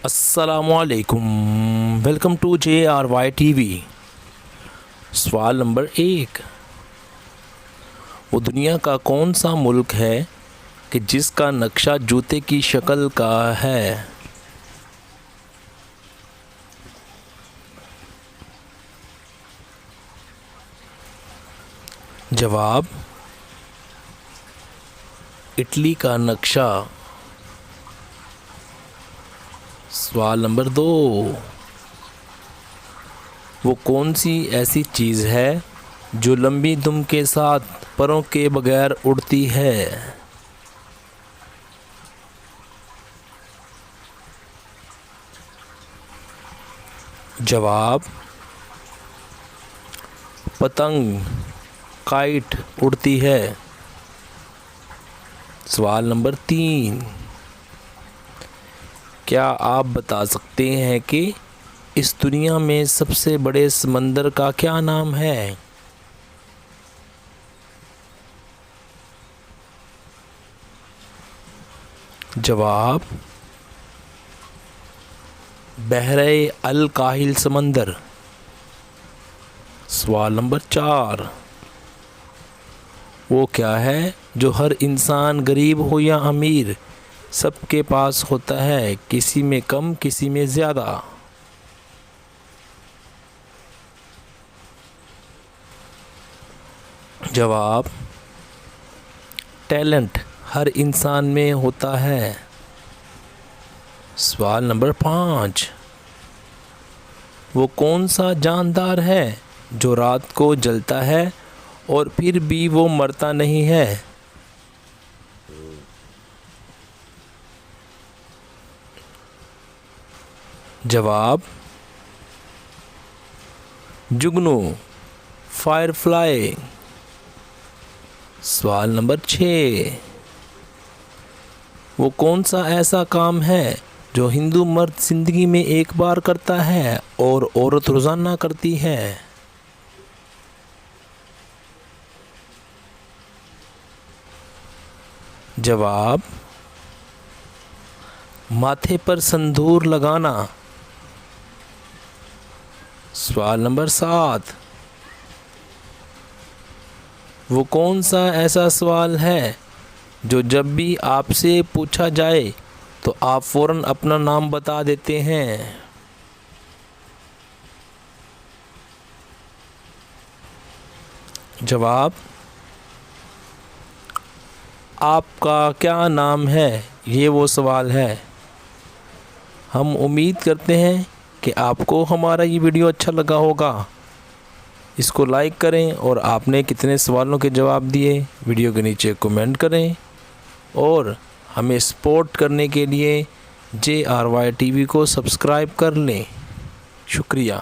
السلام علیکم، welcome to JRY TV۔ سوال نمبر 1، وہ دنیا کا کون سا ملک ہے کہ جس کا نقشہ جوتے کی شکل کا ہے؟ جواب: اٹلی کا نقشہ۔ سوال نمبر 2، وہ کون سی ایسی چیز ہے جو لمبی دم کے ساتھ پروں کے بغیر اڑتی ہے؟ جواب: پتنگ، کائٹ اڑتی ہے۔ سوال نمبر 3، کیا آپ بتا سکتے ہیں کہ اس دنیا میں سب سے بڑے سمندر کا کیا نام ہے؟ جواب: بحر الکاہل سمندر۔ سوال نمبر 4، وہ کیا ہے جو ہر انسان غریب ہو یا امیر سب کے پاس ہوتا ہے، کسی میں کم کسی میں زیادہ؟ جواب: ٹیلنٹ ہر انسان میں ہوتا ہے۔ سوال نمبر 5، وہ کون سا جاندار ہے جو رات کو جلتا ہے اور پھر بھی وہ مرتا نہیں ہے؟ جواب: جگنو، فائر فلائی۔ سوال نمبر 6، وہ کون سا ایسا کام ہے جو ہندو مرد زندگی میں ایک بار کرتا ہے اور عورت روزانہ کرتی ہے؟ جواب: ماتھے پر سندور لگانا۔ سوال نمبر 7، وہ کون سا ایسا سوال ہے جو جب بھی آپ سے پوچھا جائے تو آپ فوراً اپنا نام بتا دیتے ہیں؟ جواب: آپ کا کیا نام ہے، یہ وہ سوال ہے۔ ہم امید کرتے ہیں کہ آپ کو ہمارا یہ ویڈیو اچھا لگا ہوگا۔ اس کو لائک کریں اور آپ نے کتنے سوالوں کے جواب دیے ویڈیو کے نیچے کمنٹ کریں، اور ہمیں سپورٹ کرنے کے لیے JRY TV کو سبسکرائب کر لیں۔ شکریہ۔